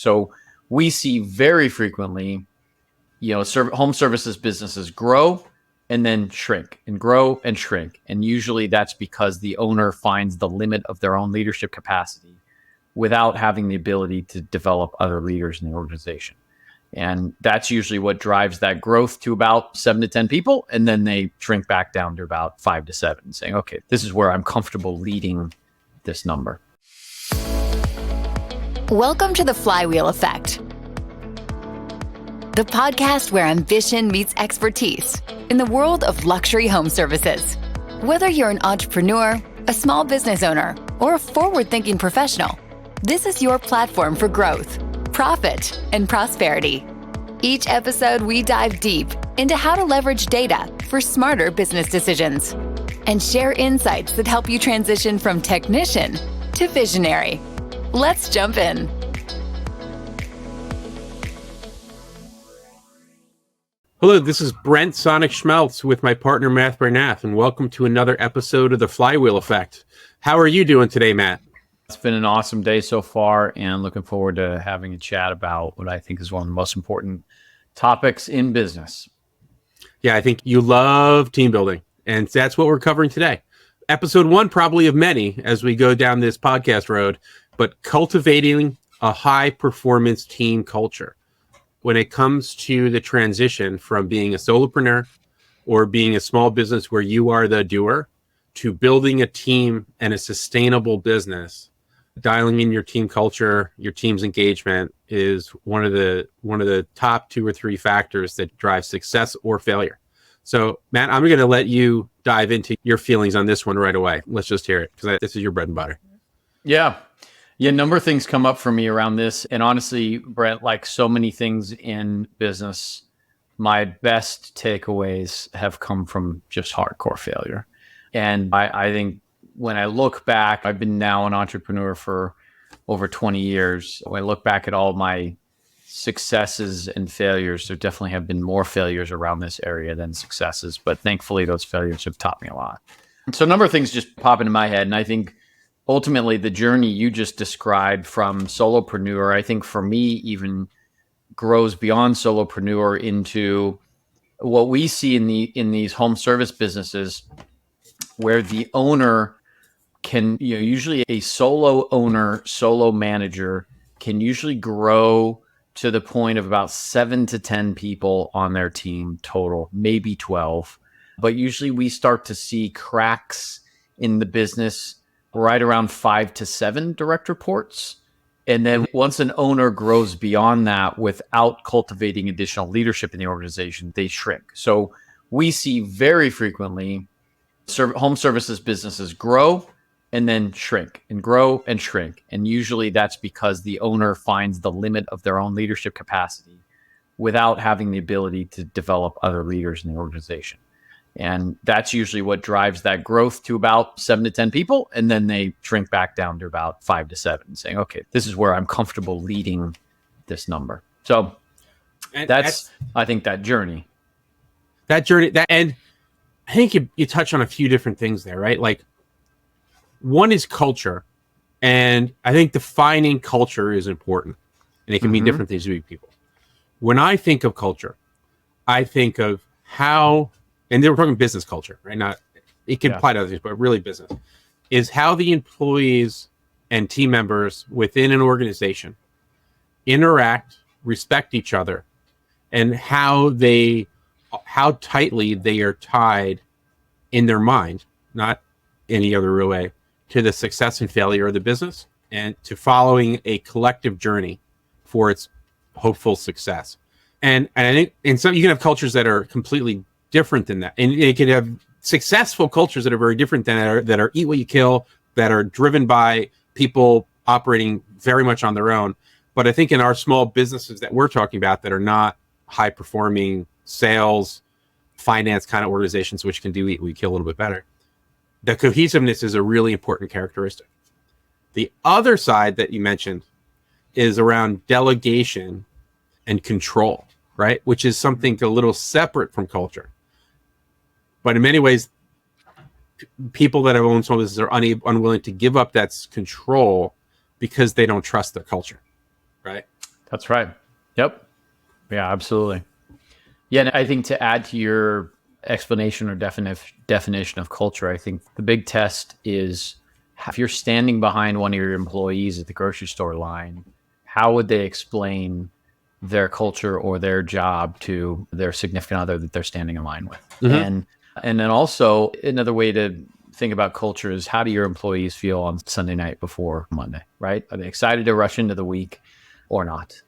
So we see very frequently, home services businesses grow and then shrink and grow and shrink. And usually that's because the owner finds the limit of their own leadership capacity without having the ability to develop other leaders in the organization. And that's usually what drives that growth to about 7 to 10 people. And then they shrink back down to about 5 to 7, saying, okay, this is where I'm comfortable leading this number. Welcome to the FlyWheel Effect, the podcast where ambition meets expertise in the world of luxury home services. Whether you're an entrepreneur, a small business owner, or a forward-thinking professional, this is your platform for growth, profit, and prosperity. Each episode, we dive deep into how to leverage data for smarter business decisions and share insights that help you transition from technician to visionary. Let's jump in. Hello, this is Brent Sonnek-Schmelz with my partner, Matt Bernath, and welcome to another episode of the FlyWheel Effect. How are you doing today, Matt? It's been an awesome day so far, and looking forward to having a chat about what I think is one of the most important topics in business. Yeah, I think you love team building, and that's what we're covering today. Episode 1, probably of many, as we go down this podcast road, but cultivating a high-performance team culture. When it comes to the transition from being a solopreneur or being a small business where you are the doer to building a team and a sustainable business, dialing in your team culture, your team's engagement is one of the top 2 or 3 factors that drive success or failure. So, Matt, I'm going to let you dive into your feelings on this one right away. Let's just hear it, because this is your bread and butter. Yeah, a number of things come up for me around this. And honestly, Brent, like so many things in business, my best takeaways have come from just hardcore failure. And I think when I look back, I've been now an entrepreneur for over 20 years. When I look back at all my successes and failures, there definitely have been more failures around this area than successes. But thankfully, those failures have taught me a lot. So a number of things just pop into my head. And I think ultimately the journey you just described from solopreneur, I think for me even grows beyond solopreneur into what we see in these home service businesses, where the owner can, usually a solo owner, solo manager can usually grow to the point of about 7 to 10 people on their team total, maybe 12. But usually we start to see cracks in the business right around 5 to 7 direct reports. And then once an owner grows beyond that without cultivating additional leadership in the organization, they shrink. So we see very frequently home services businesses grow and then shrink and grow and shrink. And usually that's because the owner finds the limit of their own leadership capacity without having the ability to develop other leaders in the organization. And that's usually what drives that growth to about 7 to 10 people. And then they shrink back down to about 5 to 7, saying, okay, this is where I'm comfortable leading this number. So that's I think that journey. And I think you touch on a few different things there, right? Like, one is culture. And I think defining culture is important. And it can mean different things to people. When I think of culture, I think of how, and we're talking business culture, right? Not, it can apply to other things, but really business, is how the employees and team members within an organization interact, respect each other, and how tightly they are tied in their mind, not any other real way, to the success and failure of the business and to following a collective journey for its hopeful success. And I think in some, you can have cultures that are completely different than that. And you can have successful cultures that are very different than that are eat what you kill, that are driven by people operating very much on their own. But I think in our small businesses that we're talking about that are not high performing sales, finance kind of organizations, which can do eat what you kill a little bit better, the cohesiveness is a really important characteristic. The other side that you mentioned is around delegation and control, right? Which is something a little separate from culture. But in many ways, people that have owned small businesses are unwilling to give up that control because they don't trust their culture, right? That's right. Yep. Yeah, absolutely. Yeah, and I think to add to your explanation or definition of culture, I think the big test is if you're standing behind one of your employees at the grocery store line, how would they explain their culture or their job to their significant other that they're standing in line with? Mm-hmm. And then also another way to think about culture is how do your employees feel on Sunday night before Monday, right? Are they excited to rush into the week or not?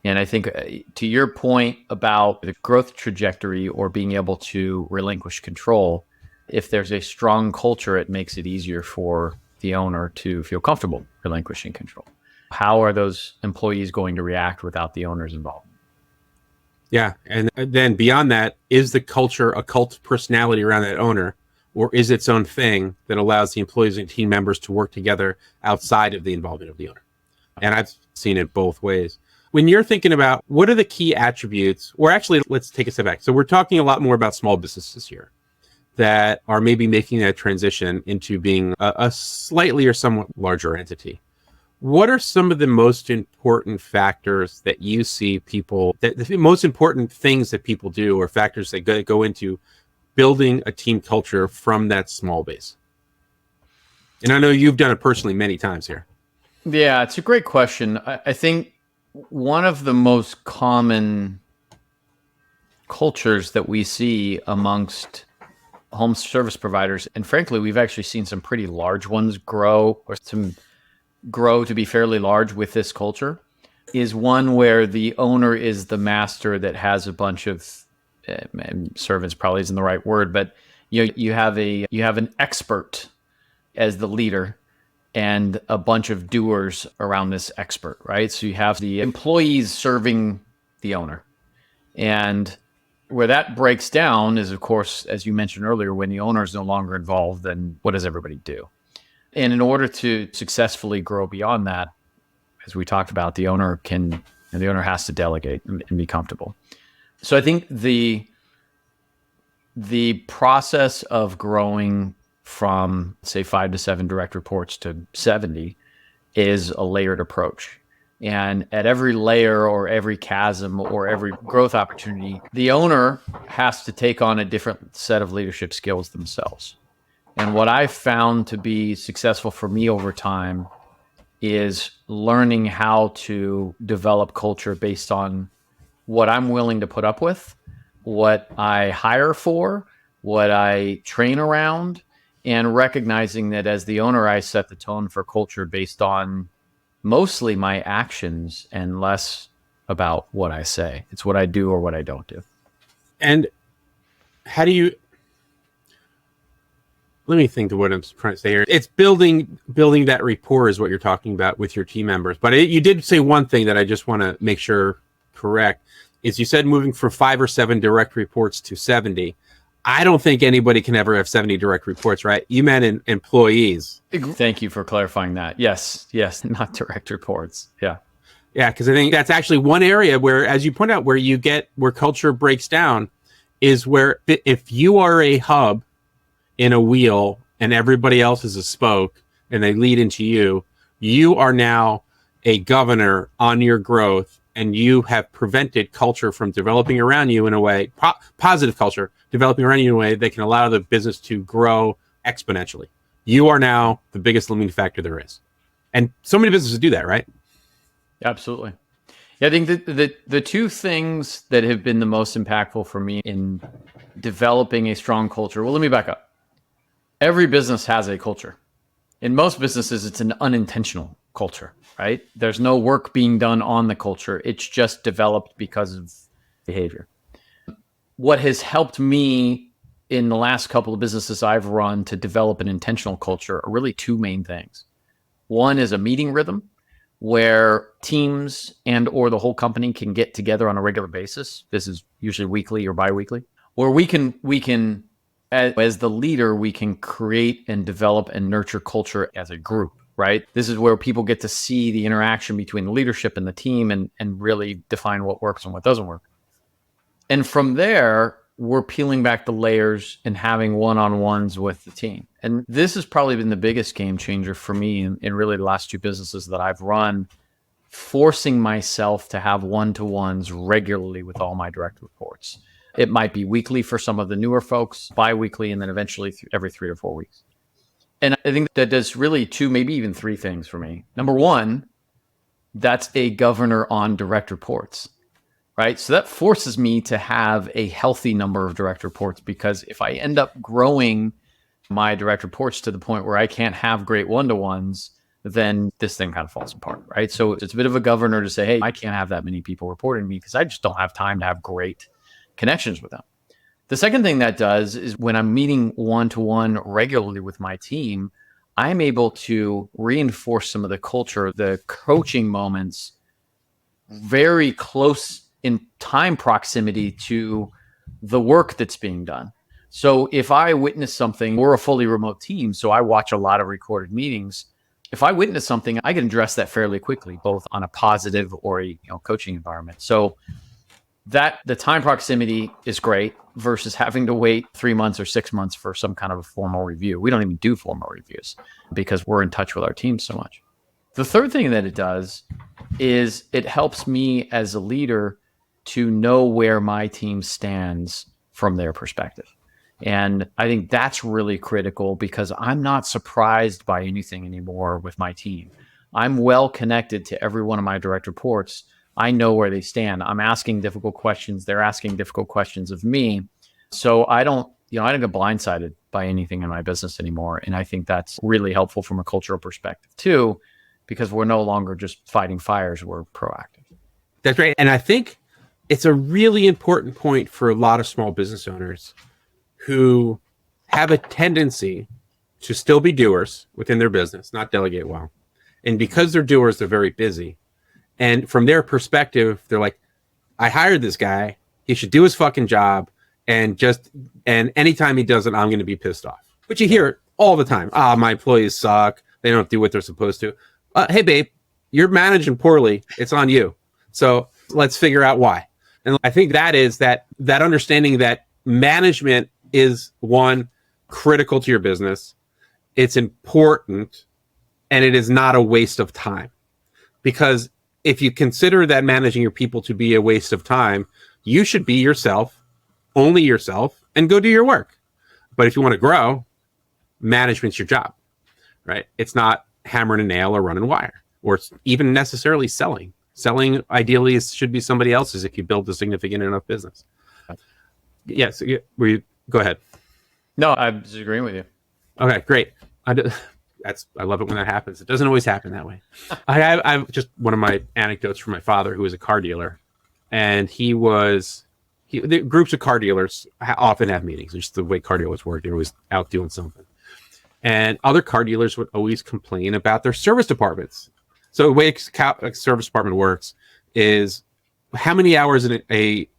And I think to your point about the growth trajectory or being able to relinquish control, if there's a strong culture, it makes it easier for the owner to feel comfortable relinquishing control. How are those employees going to react without the owner's involvement? Yeah. And then beyond that, is the culture a cult personality around that owner, or is its own thing that allows the employees and team members to work together outside of the involvement of the owner? And I've seen it both ways. When you're thinking about what are the key attributes, or actually, let's take a step back. So we're talking a lot more about small businesses here that are maybe making that transition into being a slightly or somewhat larger entity. What are some of the most important factors that you see people, the most important things that people do or factors that go into building a team culture from that small base? And I know you've done it personally many times here. Yeah, it's a great question. I think one of the most common cultures that we see amongst home service providers, and frankly, we've actually seen some pretty large ones grow to be fairly large with this culture, is one where the owner is the master that has a bunch of servants probably isn't the right word, but you have an expert as the leader and a bunch of doers around this expert, right? So you have the employees serving the owner. And where that breaks down is, of course, as you mentioned earlier, when the owner is no longer involved, then what does everybody do? And in order to successfully grow beyond that, as we talked about, the owner has to delegate and be comfortable. So I think the process of growing from, say, 5 to 7 direct reports to 70 is a layered approach. And at every layer or every chasm or every growth opportunity, the owner has to take on a different set of leadership skills themselves. And what I've found to be successful for me over time is learning how to develop culture based on what I'm willing to put up with, what I hire for, what I train around, and recognizing that as the owner, I set the tone for culture based on mostly my actions and less about what I say. It's what I do or what I don't do. And how do you, let me think of what I'm trying to say here. It's building that rapport is what you're talking about with your team members. But you did say one thing that I just want to make sure correct, is you said moving from 5 or 7 direct reports to 70. I don't think anybody can ever have 70 direct reports, right? You meant employees. Thank you for clarifying that. Yes, not direct reports. Yeah. Yeah, because I think that's actually one area where, as you point out, where culture breaks down is where if you are a hub in a wheel and everybody else is a spoke and they lead into you, you are now a governor on your growth, and you have prevented culture from developing around you in a way, positive culture, developing around you in a way that can allow the business to grow exponentially. You are now the biggest limiting factor there is. And so many businesses do that, right? Absolutely. Yeah, I think the two things that have been the most impactful for me in developing a strong culture, well, let me back up. Every business has a culture. In most businesses, it's an unintentional culture, right? There's no work being done on the culture. It's just developed because of behavior. What has helped me in the last couple of businesses I've run to develop an intentional culture are really two main things. One is a meeting rhythm where teams and or the whole company can get together on a regular basis. This is usually weekly or biweekly, where we can as the leader, we can create and develop and nurture culture as a group, right? This is where people get to see the interaction between the leadership and the team and really define what works and what doesn't work. And from there, we're peeling back the layers and having one-on-ones with the team. And this has probably been the biggest game changer for me in really the last 2 businesses that I've run forcing myself to have one-to-ones regularly with all my direct reports. It might be weekly for some of the newer folks, bi-weekly, and then eventually every 3 to 4 weeks. And I think that does really 2, maybe even 3 things for me. Number one, that's a governor on direct reports, right? So that forces me to have a healthy number of direct reports, because if I end up growing my direct reports to the point where I can't have great one-to-ones, then this thing kind of falls apart, right? So it's a bit of a governor to say, hey, I can't have that many people reporting to me because I just don't have time to have great connections with them. The second thing that does is when I'm meeting one-to-one regularly with my team, I'm able to reinforce some of the culture, the coaching moments, very close in time proximity to the work that's being done. So if I witness something, we're a fully remote team, so I watch a lot of recorded meetings. If I witness something, I can address that fairly quickly, both on a positive or a coaching environment. So that the time proximity is great versus having to wait 3 months or 6 months for some kind of a formal review. We don't even do formal reviews because we're in touch with our team so much. The third thing that it does is it helps me as a leader to know where my team stands from their perspective. And I think that's really critical because I'm not surprised by anything anymore with my team. I'm well connected to every one of my direct reports. I know where they stand. I'm asking difficult questions. They're asking difficult questions of me. So I don't get blindsided by anything in my business anymore. And I think that's really helpful from a cultural perspective too, because we're no longer just fighting fires. We're proactive. That's right. And I think it's a really important point for a lot of small business owners who have a tendency to still be doers within their business, not delegate well. And because they're doers, they're very busy. And from their perspective, they're like, I hired this guy. He should do his fucking job. And anytime he doesn't, I'm going to be pissed off. But you hear it all the time. My employees suck. They don't do what they're supposed to. Hey, babe, you're managing poorly. It's on you. So let's figure out why. And I think that is that understanding that management is one, critical to your business. It's important, and it is not a waste of time. Because if you consider that managing your people to be a waste of time, you should be yourself, only yourself, and go do your work. But if you want to grow, management's your job, right? It's not hammering a nail or running wire, or it's even necessarily selling. Selling ideally should be somebody else's if you build a significant enough business. Yes, go ahead. No, I'm just agreeing with you. Okay, great. I love it when that happens. It doesn't always happen that way. I have just one of my anecdotes from my father, who was a car dealer, and the groups of car dealers often have meetings. It's just the way car dealers work. They're always out doing something. And other car dealers would always complain about their service departments. So the way a service department works is how many hours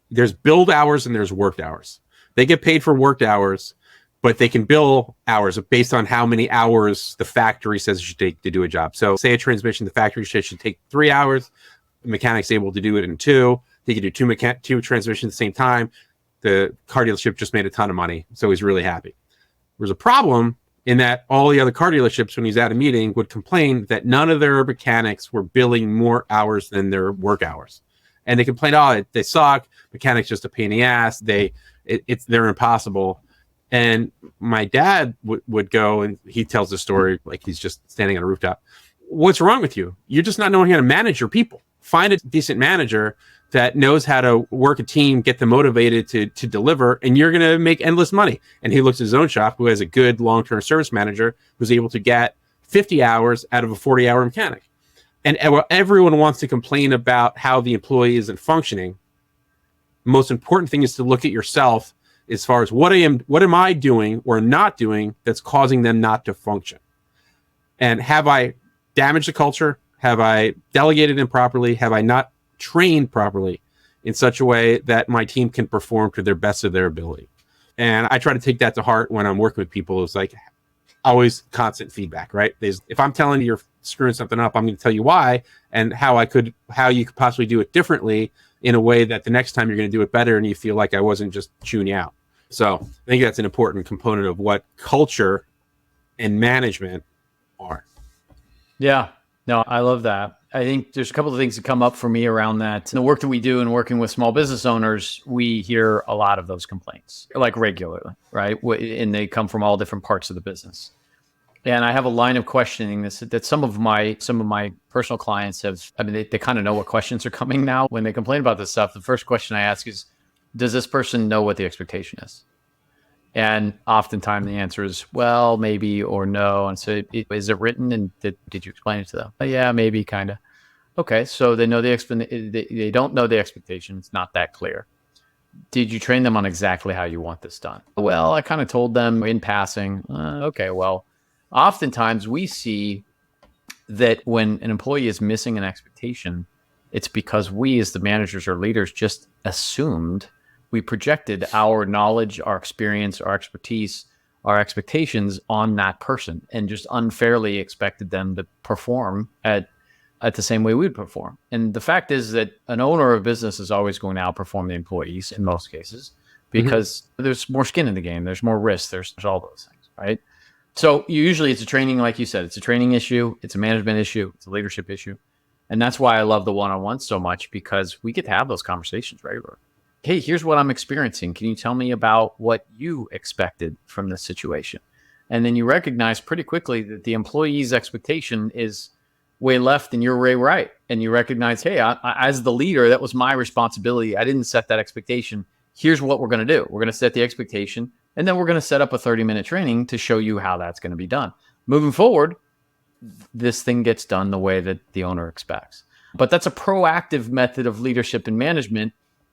there's billed hours and there's worked hours. They get paid for worked hours, but they can bill hours based on how many hours the factory says it should take to do a job. So say a transmission, the factory says should take 3 hours. The mechanic's able to do it in 2. He can do two transmissions at the same time. The car dealership just made a ton of money, so he's really happy. There's a problem in that all the other car dealerships, when he's at a meeting, would complain that none of their mechanics were billing more hours than their work hours. And they complained, they suck. Mechanics just a pain in the ass. They're impossible. And my dad would go, and he tells the story like he's just standing on a rooftop. What's wrong with you? You're just not knowing how to manage your people. Find a decent manager that knows how to work a team, get them motivated to deliver, and you're going to make endless money. And he looks at his own shop, who has a good long-term service manager who's able to get 50 hours out of a 40-hour mechanic. And everyone wants to complain about how the employee isn't functioning. The most important thing is to look at yourself as far as what am I doing or not doing that's causing them not to function? And have I damaged the culture? Have I delegated improperly? Have I not trained properly in such a way that my team can perform to their best of their ability? And I try to take that to heart when I'm working with people. It's like always constant feedback, right? If I'm telling you you're screwing something up, I'm going to tell you why and how you could possibly do it differently in a way that the next time you're going to do it better and you feel like I wasn't just chewing you out. So I think that's an important component of what culture and management are. Yeah, no, I love that. I think there's a couple of things that come up for me around that. In the work that we do and working with small business owners, we hear a lot of those complaints, like regularly, right? And they come from all different parts of the business. And I have a line of questioning that some of my personal clients have. I mean, they kind of know what questions are coming now when they complain about this stuff. The first question I ask is, does this person know what the expectation is? And oftentimes the answer is, well, maybe or no. And so is it written? And did you explain it to them? Yeah, maybe, kind of. Okay, so they know they don't know the expectation. It's not that clear. Did you train them on exactly how you want this done? Well, I kind of told them in passing. Okay, well, oftentimes we see that when an employee is missing an expectation, it's because we as the managers or leaders just assumed, we projected our knowledge, our experience, our expertise, our expectations on that person and just unfairly expected them to perform at the same way we'd perform. And the fact is that an owner of a business is always going to outperform the employees in most cases because there's more skin in the game. There's more risk. There's all those things, right? So usually it's a training, like you said, it's a training issue. It's a management issue. It's a leadership issue. And that's why I love the one-on-one so much, because we get to have those conversations regularly. Hey, here's what I'm experiencing. Can you tell me about what you expected from this situation? And then you recognize pretty quickly that the employee's expectation is way left and you're way right. And you recognize, hey, I, as the leader, that was my responsibility. I didn't set that expectation. Here's what we're going to do. We're going to set the expectation, and then we're going to set up a 30-minute training to show you how that's going to be done. Moving forward, this thing gets done the way that the owner expects. But that's a proactive method of leadership and management.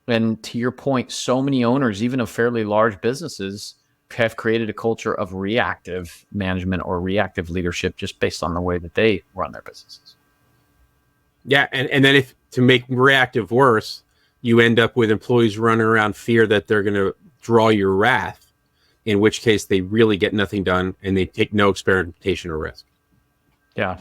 And to your point, so many owners, even of fairly large businesses, have created a culture of reactive management or reactive leadership just based on the way that they run their businesses. Yeah. And then if to make reactive worse, you end up with employees running around fear that they're going to draw your wrath, in which case they really get nothing done and they take no experimentation or risk. Yeah,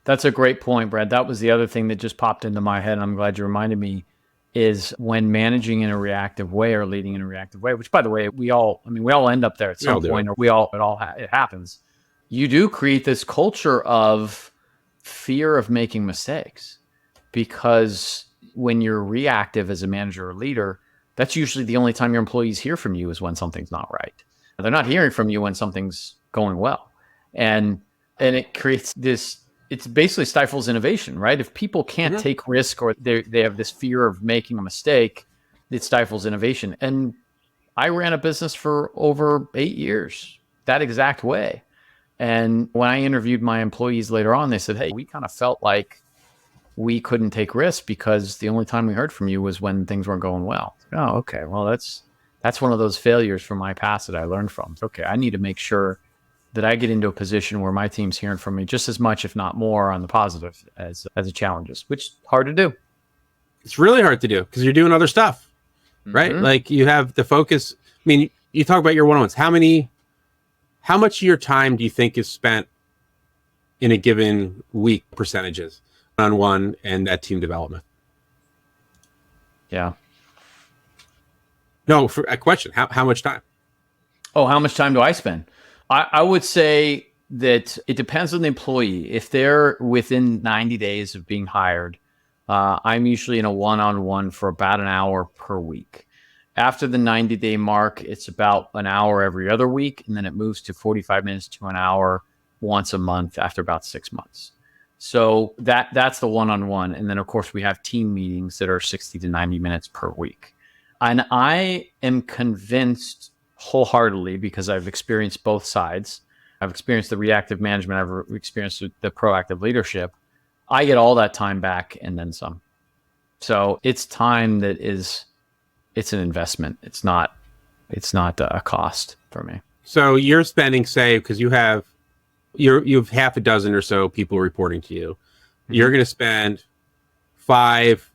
that's a great point, Brad. That was the other thing that just popped into my head. And I'm glad you reminded me, is when managing in a reactive way or leading in a reactive way, which, by the way, we all end up there at some point, or it happens. You do create this culture of fear of making mistakes, because when you're reactive as a manager or leader, that's usually the only time your employees hear from you is when something's not right. They're not hearing from you when something's going well. And it creates this, it basically stifles innovation, right? If people can't take risk, or they have this fear of making a mistake, it stifles innovation. And I ran a business for over 8 years that exact way. And when I interviewed my employees later on, they said, hey, we kind of felt like we couldn't take risks because the only time we heard from you was when things weren't going well. Oh, okay. Well, that's one of those failures from my past that I learned from. Okay, I need to make sure that I get into a position where my team's hearing from me just as much, if not more, on the positive as the challenges, which is hard to do. It's really hard to do because you're doing other stuff, right? Like you have the focus. I mean, you talk about your one-on-ones. How much of your time do you think is spent in a given week, percentages, one-on-one and that team development? Yeah. No, for a question, how much time? Oh, how much time do I spend? I would say that it depends on the employee. If they're within 90 days of being hired, I'm usually in a one-on-one for about an hour per week. After the 90-day mark, it's about an hour every other week, and then it moves to 45 minutes to an hour once a month after about 6 months. So that's the one-on-one. And then, of course, we have team meetings that are 60 to 90 minutes per week. And I am convinced wholeheartedly, because I've experienced both sides. I've experienced the reactive management. I've experienced the proactive leadership. I get all that time back and then some. So it's time that it's an investment. It's not a cost for me. So you're spending, say, because you have half a dozen or so people reporting to you. You're going to spend five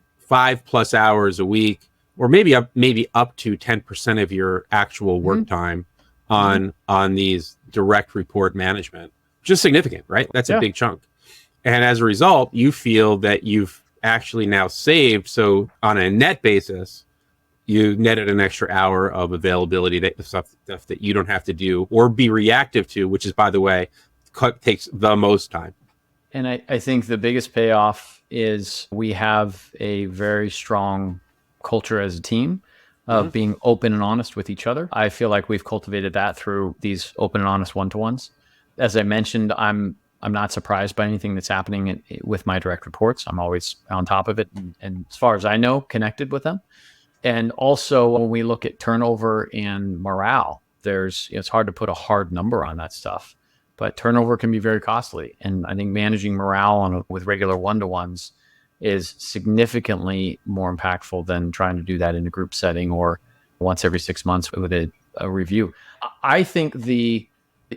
plus hours a week, or maybe up to 10% of your actual work time on these direct report management, which is significant, right? That's a big chunk. And as a result, you feel that you've actually now saved. So on a net basis, you netted an extra hour of availability, that stuff that you don't have to do or be reactive to, which is, by the way, takes the most time. And I think the biggest payoff is we have a very strong culture as a team of being open and honest with each other. I feel like we've cultivated that through these open and honest one-to-ones. As I mentioned, I'm not surprised by anything that's happening with my direct reports. I'm always on top of it, and as far as I know, connected with them. And also, when we look at turnover and morale, it's hard to put a hard number on that stuff, but turnover can be very costly. And I think managing morale with regular one-to-ones is significantly more impactful than trying to do that in a group setting or once every 6 months with a review. I think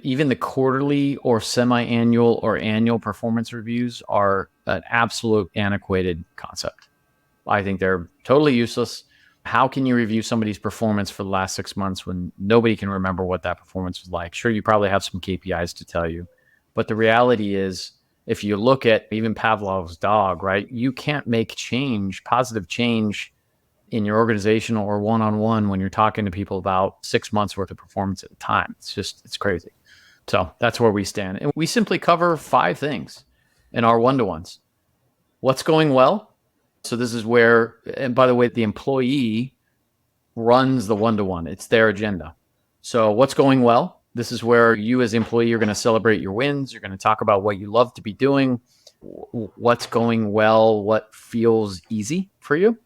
even the quarterly or semi-annual or annual performance reviews are an absolute antiquated concept. I think they're totally useless. How can you review somebody's performance for the last 6 months when nobody can remember what that performance was like? Sure, you probably have some KPIs to tell you, but the reality is, if you look at even Pavlov's dog, right, you can't make positive change in your organizational or one-on-one when you're talking to people about 6 months worth of performance at a time. It's crazy. So that's where we stand. And we simply cover 5 things in our one-to-ones. What's going well? So this is where, and by the way, the employee runs the one-to-one. It's their agenda. So what's going well? This is where you as the employee are going to celebrate your wins. You're going to talk about what you love to be doing, what's going well, what feels easy for you.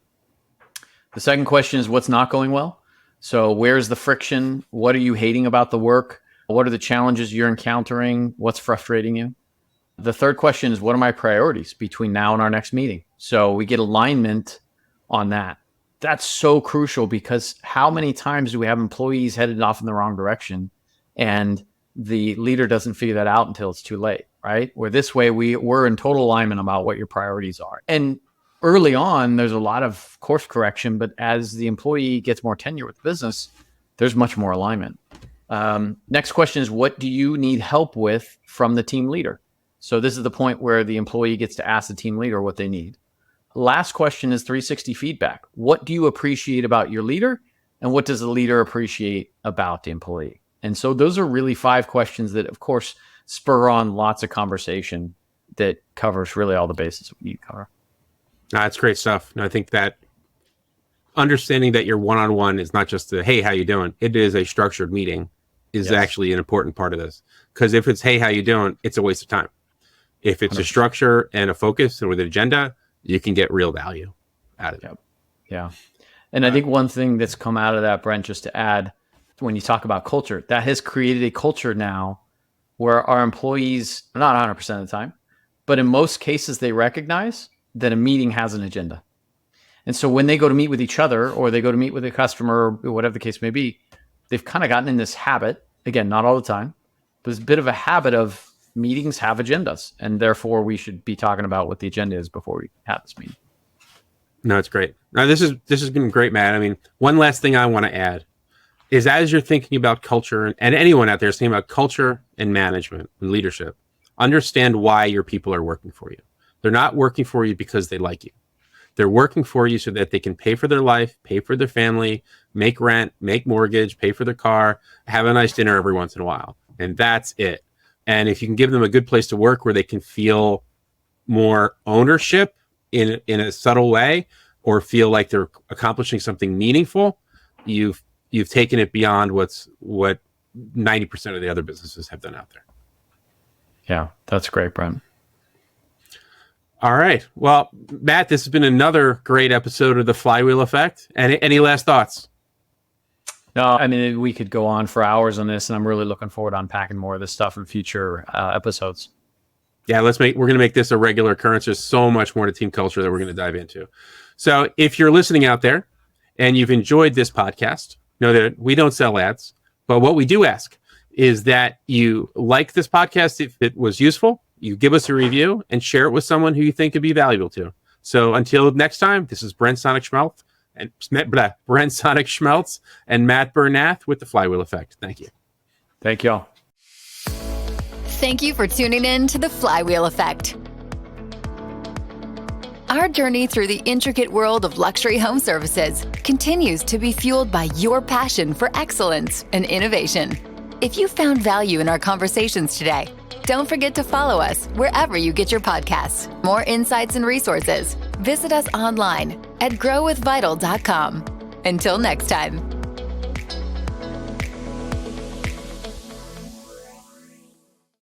The second question is what's not going well. So where's the friction? What are you hating about the work? What are the challenges you're encountering? What's frustrating you? The third question is what are my priorities between now and our next meeting? So we get alignment on that. That's so crucial because how many times do we have employees headed off in the wrong direction and the leader doesn't figure that out until it's too late, right? Where this way we're in total alignment about what your priorities are. And early on, there's a lot of course correction, but as the employee gets more tenure with the business, there's much more alignment. Next question is, what do you need help with from the team leader? So this is the point where the employee gets to ask the team leader what they need. Last question is 360 feedback. What do you appreciate about your leader? And what does the leader appreciate about the employee? And so those are really 5 questions that, of course, spur on lots of conversation that covers really all the bases we need to cover. That's great stuff. And I think that understanding that your one-on-one is not just the, hey, how you doing? It is a structured meeting is actually an important part of this. Because if it's, hey, how you doing? It's a waste of time. If it's 100%. A structure and a focus and with an agenda, you can get real value out of it. Yeah. And I think one thing that's come out of that, Brent, just to add, when you talk about culture, that has created a culture now where our employees, not 100% of the time, but in most cases, they recognize that a meeting has an agenda. And so when they go to meet with each other or they go to meet with a customer or whatever the case may be, they've kind of gotten in this habit, again, not all the time, but it's a bit of a habit of meetings have agendas. And therefore, we should be talking about what the agenda is before we have this meeting. No, it's great. Now, this has been great, Matt. I mean, one last thing I want to add is as you're thinking about culture, and anyone out there is thinking about culture and management and leadership, understand why your people are working for you. They're not working for you because they like you. They're working for you so that they can pay for their life, pay for their family, make rent, make mortgage, pay for their car, have a nice dinner every once in a while. And that's it. And if you can give them a good place to work where they can feel more ownership in a subtle way or feel like they're accomplishing something meaningful, you've taken it beyond what 90% of the other businesses have done out there. Yeah, that's great, Brent. All right. Well, Matt, this has been another great episode of the FlyWheel Effect. Any last thoughts? No, I mean, we could go on for hours on this, and I'm really looking forward to unpacking more of this stuff in future episodes. Yeah, we're going to make this a regular occurrence. There's so much more to team culture that we're going to dive into. So if you're listening out there and you've enjoyed this podcast, know that we don't sell ads, but what we do ask is that you like this podcast. If it was useful, you give us a review and share it with someone who you think could be valuable to. So until next time, this is Brent Sonnek-Schmelz and Matt Bernath with the FlyWheel Effect. Thank you. Thank you all. Thank you for tuning in to the FlyWheel Effect. Our journey through the intricate world of luxury home services continues to be fueled by your passion for excellence and innovation. If you found value in our conversations today, don't forget to follow us wherever you get your podcasts. More insights and resources. Visit us online at growwithvital.com. Until next time.